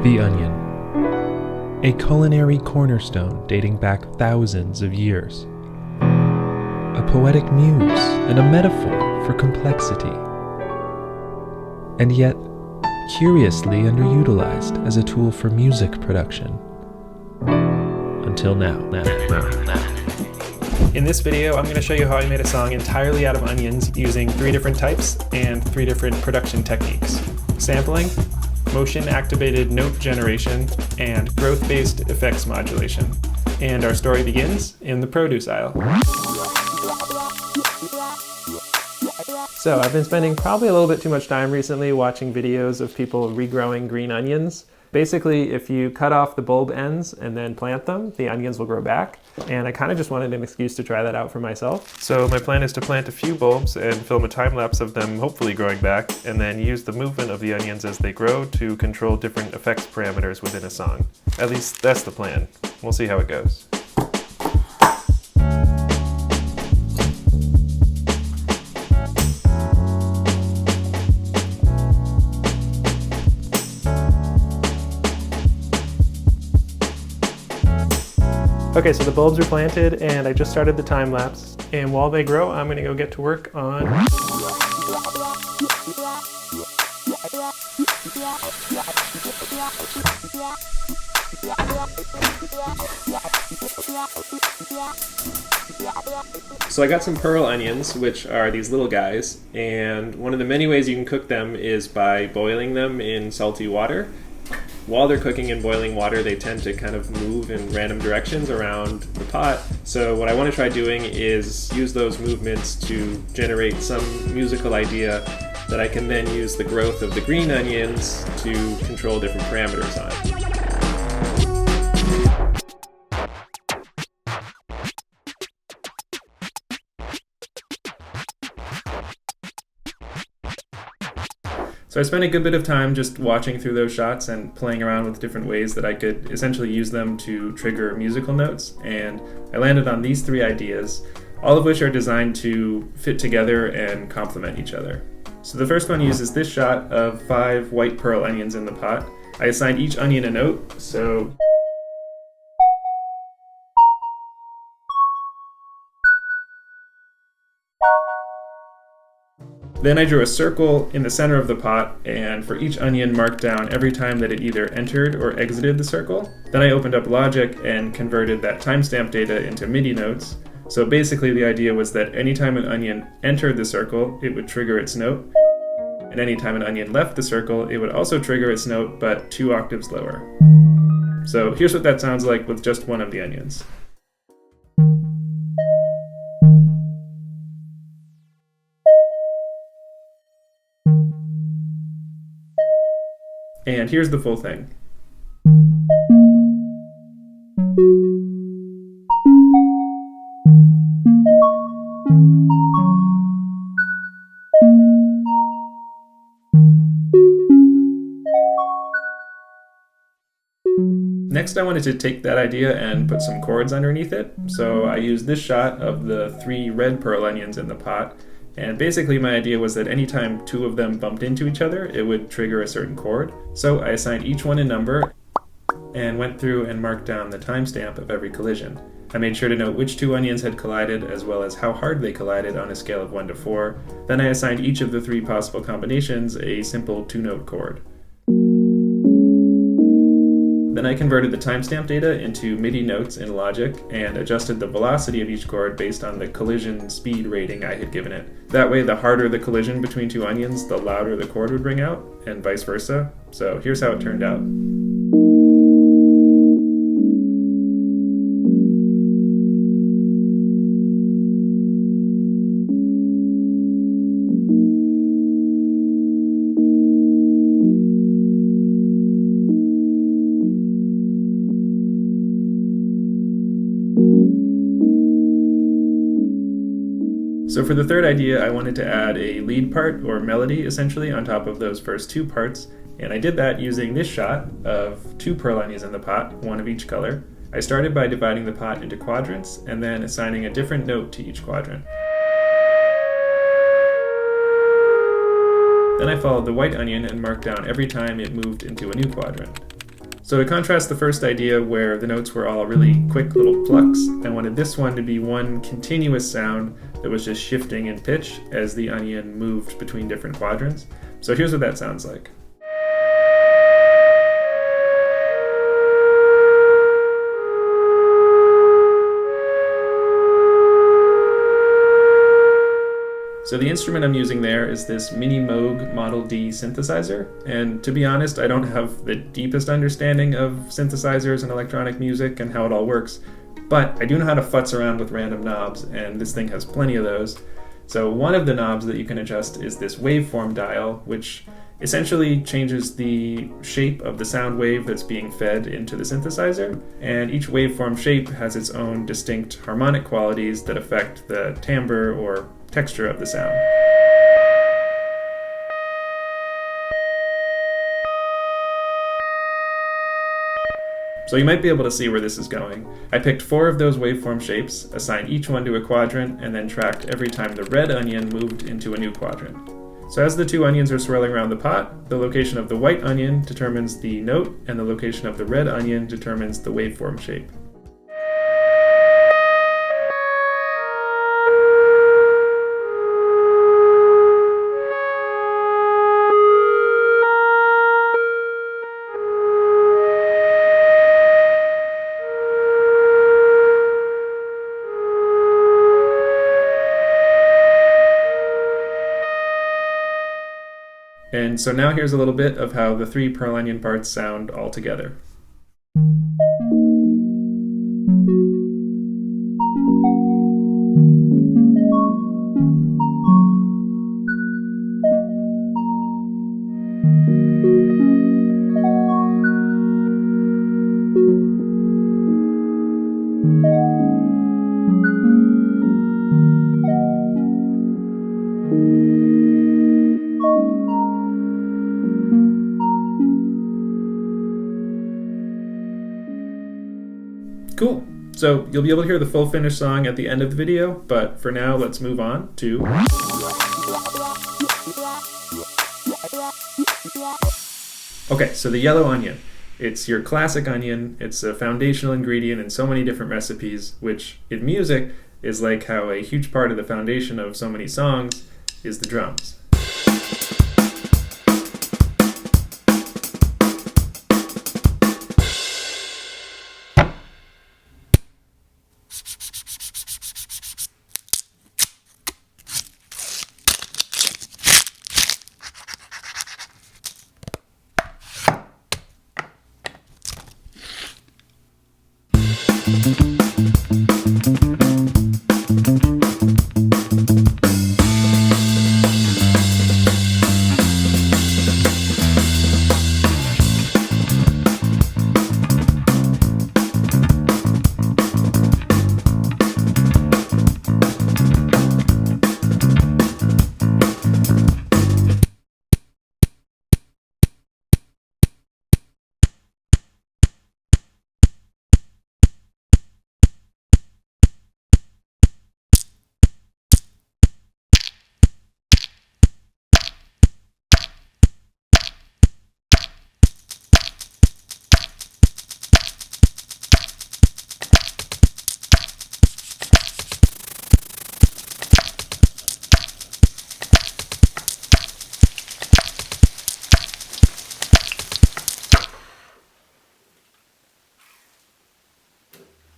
The onion, a culinary cornerstone dating back thousands of years, a poetic muse and a metaphor for complexity, and yet curiously underutilized as a tool for music production. Until now. In this video, I'm going to show you how I made a song entirely out of onions using 3 different types and 3 different production techniques: sampling, motion-activated note generation, and growth-based effects modulation. And our story begins in the produce aisle. So I've been spending probably a little bit too much time recently watching videos of people regrowing green onions. Basically, if you cut off the bulb ends and then plant them, the onions will grow back. And I kind of just wanted an excuse to try that out for myself. So my plan is to plant a few bulbs and film a time lapse of them hopefully growing back, and then use the movement of the onions as they grow to control different effects parameters within a song. At least that's the plan. We'll see how it goes. Okay, so the bulbs are planted and I just started the time lapse. And while they grow, I'm gonna go get to work on So I got some pearl onions, which are these little guys, and one of the many ways you can cook them is by boiling them in salty water. While they're cooking in boiling water, they tend to kind of move in random directions around the pot. So what I want to try doing is use those movements to generate some musical idea that I can then use the growth of the green onions to control different parameters on. So I spent a good bit of time just watching through those shots and playing around with different ways that I could essentially use them to trigger musical notes, and I landed on these 3 ideas, all of which are designed to fit together and complement each other. So the first one uses this shot of 5 white pearl onions in the pot. I assigned each onion a note, so then I drew a circle in the center of the pot, and for each onion marked down every time that it either entered or exited the circle. Then I opened up Logic and converted that timestamp data into MIDI notes. So basically the idea was that anytime an onion entered the circle, it would trigger its note. And anytime an onion left the circle, it would also trigger its note, but 2 octaves lower. So here's what that sounds like with just one of the onions. And here's the full thing. Next, I wanted to take that idea and put some chords underneath it. So I used this shot of the 3 red pearl onions in the pot. And basically my idea was that anytime 2 of them bumped into each other, it would trigger a certain chord. So I assigned each one a number and went through and marked down the timestamp of every collision. I made sure to note which 2 onions had collided as well as how hard they collided on a scale of 1 to 4. Then I assigned each of the 3 possible combinations a simple 2-note chord. Then I converted the timestamp data into MIDI notes in Logic and adjusted the velocity of each chord based on the collision speed rating I had given it. That way, the harder the collision between 2 onions, the louder the chord would ring out, and vice versa. So here's how it turned out. So for the third idea, I wanted to add a lead part, or melody, essentially, on top of those first 2 parts, and I did that using this shot of 2 pearl onions in the pot, 1 of each color. I started by dividing the pot into quadrants, and then assigning a different note to each quadrant. Then I followed the white onion and marked down every time it moved into a new quadrant. So to contrast the first idea where the notes were all really quick little plucks, I wanted this one to be one continuous sound that was just shifting in pitch as the onion moved between different quadrants. So here's what that sounds like. So the instrument I'm using there is this Mini Moog Model D synthesizer, and to be honest, I don't have the deepest understanding of synthesizers and electronic music and how it all works, but I do know how to futz around with random knobs, and this thing has plenty of those. So one of the knobs that you can adjust is this waveform dial, which essentially changes the shape of the sound wave that's being fed into the synthesizer, and each waveform shape has its own distinct harmonic qualities that affect the timbre or texture of the sound. So you might be able to see where this is going. I picked 4 of those waveform shapes, assigned each one to a quadrant, and then tracked every time the red onion moved into a new quadrant. So as the 2 onions are swirling around the pot, the location of the white onion determines the note, and the location of the red onion determines the waveform shape. And so now here's a little bit of how the 3 pearl onion parts sound all together. Cool. So you'll be able to hear the full finished song at the end of the video, but for now let's move on to... Okay, so the yellow onion. It's your classic onion. It's a foundational ingredient in so many different recipes, which in music is like how a huge part of the foundation of so many songs is the drums.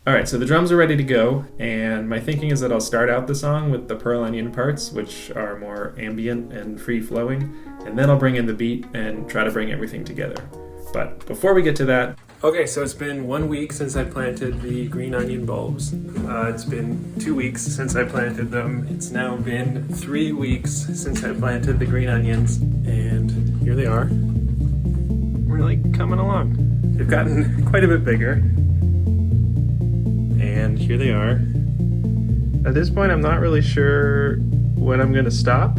Alright, so the drums are ready to go, and my thinking is that I'll start out the song with the pearl onion parts, which are more ambient and free-flowing, and then I'll bring in the beat and try to bring everything together. But before we get to that... Okay, so it's been 1 week since I planted the green onion bulbs. It's been 2 weeks since I planted them. It's now been 3 weeks since I planted the green onions, and here they are. We're like coming along. They've gotten quite a bit bigger. And here they are. At this point, I'm not really sure when I'm going to stop.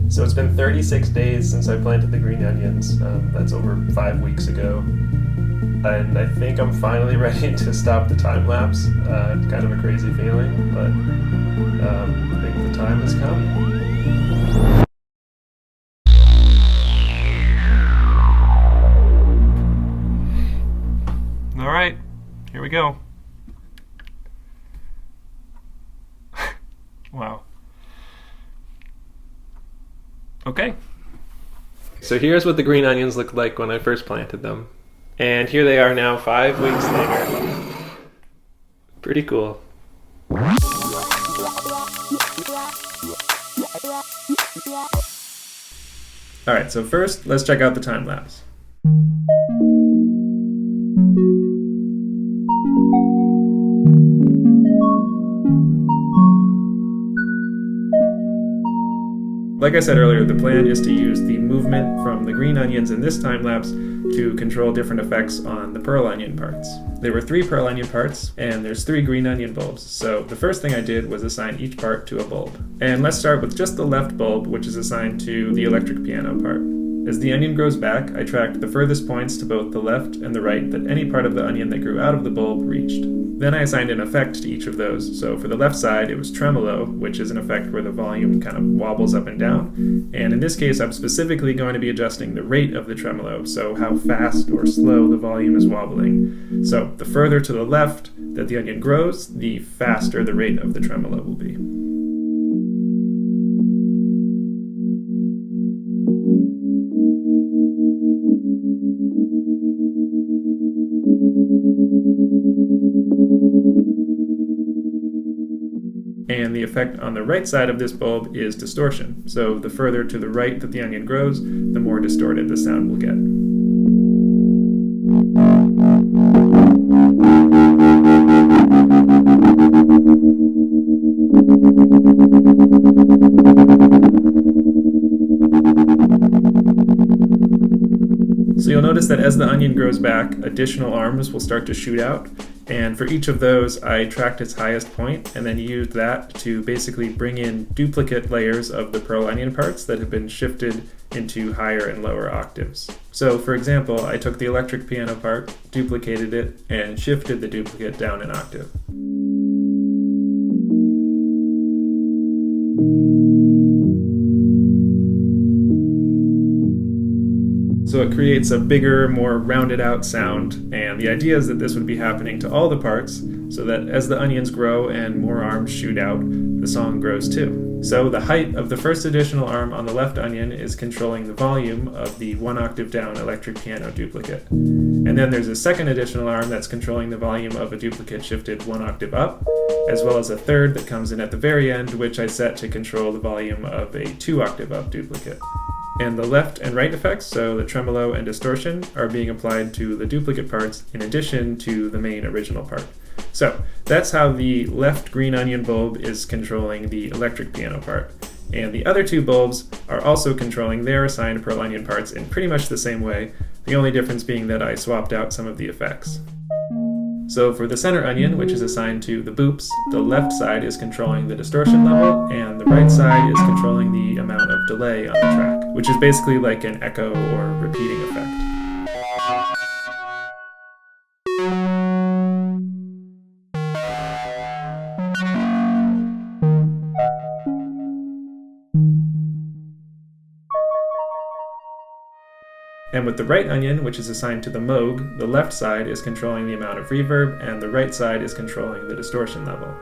So it's been 36 days since I planted the green onions. That's over 5 weeks ago. And I think I'm finally ready to stop the time lapse. It's kind of a crazy feeling, but I think the time has come. we go. Wow. Okay. So here's what the green onions looked like when I first planted them. And here they are now 5 weeks later. Pretty cool. Alright, so first, let's check out the time lapse. Like I said earlier, the plan is to use the movement from the green onions in this time lapse to control different effects on the pearl onion parts. There were 3 pearl onion parts, and there's 3 green onion bulbs, so the first thing I did was assign each part to a bulb. And let's start with just the left bulb, which is assigned to the electric piano part. As the onion grows back, I tracked the furthest points to both the left and the right that any part of the onion that grew out of the bulb reached. Then I assigned an effect to each of those. So for the left side, it was tremolo, which is an effect where the volume kind of wobbles up and down. And in this case, I'm specifically going to be adjusting the rate of the tremolo, so how fast or slow the volume is wobbling. So the further to the left that the onion grows, the faster the rate of the tremolo will be. And the effect on the right side of this bulb is distortion. So the further to the right that the onion grows, the more distorted the sound will get. So you'll notice that as the onion grows back, additional arms will start to shoot out. And for each of those, I tracked its highest point and then used that to basically bring in duplicate layers of the pearl onion parts that have been shifted into higher and lower octaves. So for example, I took the electric piano part, duplicated it, and shifted the duplicate down an octave. So it creates a bigger, more rounded out sound, and the idea is that this would be happening to all the parts, so that as the onions grow and more arms shoot out, the song grows too. So the height of the first additional arm on the left onion is controlling the volume of the 1 octave down electric piano duplicate. And then there's a second additional arm that's controlling the volume of a duplicate shifted 1 octave up, as well as a third that comes in at the very end, which I set to control the volume of a 2 octave up duplicate. And the left and right effects, so the tremolo and distortion, are being applied to the duplicate parts in addition to the main original part. So that's how the left green onion bulb is controlling the electric piano part. And the other 2 bulbs are also controlling their assigned pearl onion parts in pretty much the same way, the only difference being that I swapped out some of the effects. So for the center onion, which is assigned to the boops, the left side is controlling the distortion level, and the right side is controlling the amount of delay on the track, which is basically like an echo or repeating effect. And with the right onion, which is assigned to the moog, the left side is controlling the amount of reverb, and the right side is controlling the distortion level.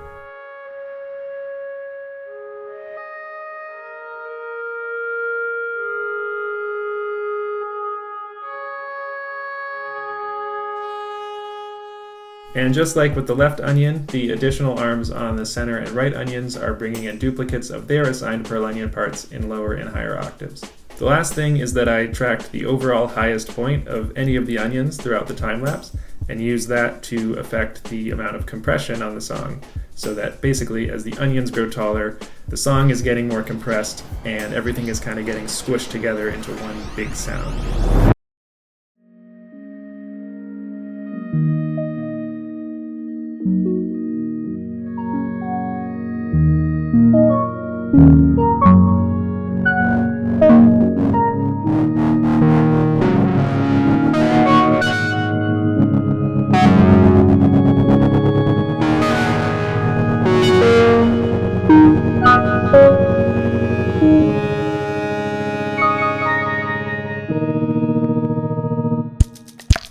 And just like with the left onion, the additional arms on the center and right onions are bringing in duplicates of their assigned pearl onion parts in lower and higher octaves. The last thing is that I tracked the overall highest point of any of the onions throughout the time lapse and used that to affect the amount of compression on the song, so that basically as the onions grow taller, the song is getting more compressed and everything is kind of getting squished together into one big sound.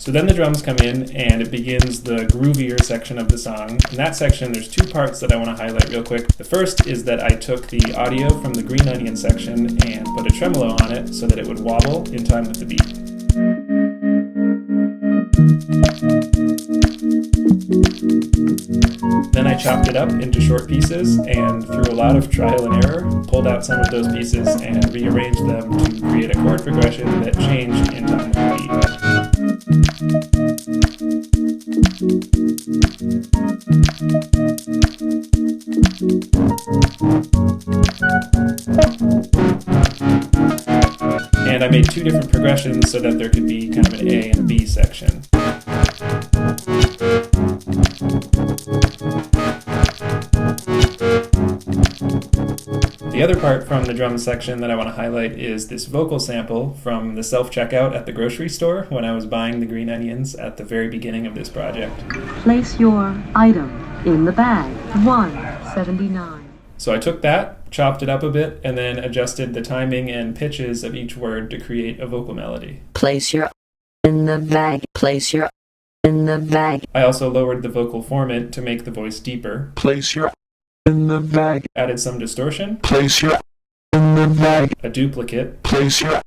So then the drums come in and it begins the groovier section of the song. In that section, there's two parts that I want to highlight real quick. The first is that I took the audio from the green onion section and put a tremolo on it so that it would wobble in time with the beat. Then I chopped it up into short pieces and through a lot of trial and error, pulled out some of those pieces and rearranged them to create a chord progression that changed in time with the beat. And I made two different progressions so that there could be kind of an A and a B section. The other part from the drum section that I want to highlight is this vocal sample from the self-checkout at the grocery store when I was buying the green onions at the very beginning of this project. Place your item in the bag. 179. So I took that, chopped it up a bit, and then adjusted the timing and pitches of each word to create a vocal melody. Place your in the bag. Place your in the bag. I also lowered the vocal formant to make the voice deeper. Place your in the bag. Added some distortion. Place your in the bag. A duplicate. Place your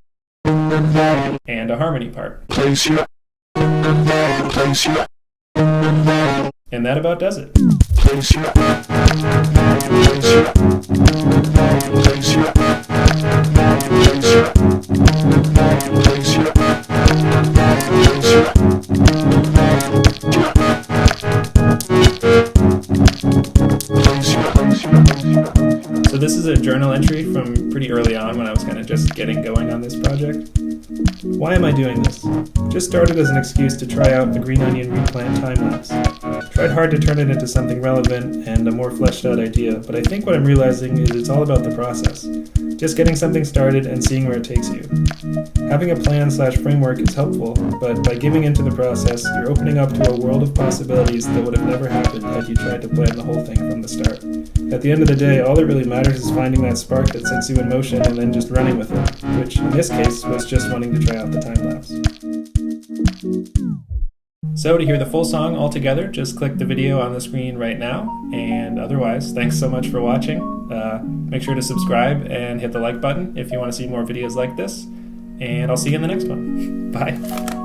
in the bag. And a harmony part. Place your in the bag. Place your in the bag. And that about does it. Place your in the bag. Place your in the bag. Place your in the bag. Place your in the bag. Place your in the bag. Place your in the bag. So this is a journal entry from pretty early on when I was kind of just getting going on this project. Why am I doing this? Just started as an excuse to try out the green onion replant time-lapse. Tried hard to turn it into something relevant and a more fleshed out idea, but I think what I'm realizing is it's all about the process. Just getting something started and seeing where it takes you. Having a plan/framework is helpful, but by giving into the process, you're opening up to a world of possibilities that would have never happened had you tried to plan the whole thing from the start. At the end of the day, all that really matters is finding that spark that sets you in motion and then just running with it, which in this case was just wanting to try out the time-lapse. So to hear the full song all together, just click the video on the screen right now, and otherwise, thanks so much for watching. Make sure to subscribe and hit the like button if you want to see more videos like this, and I'll see you in the next one. Bye.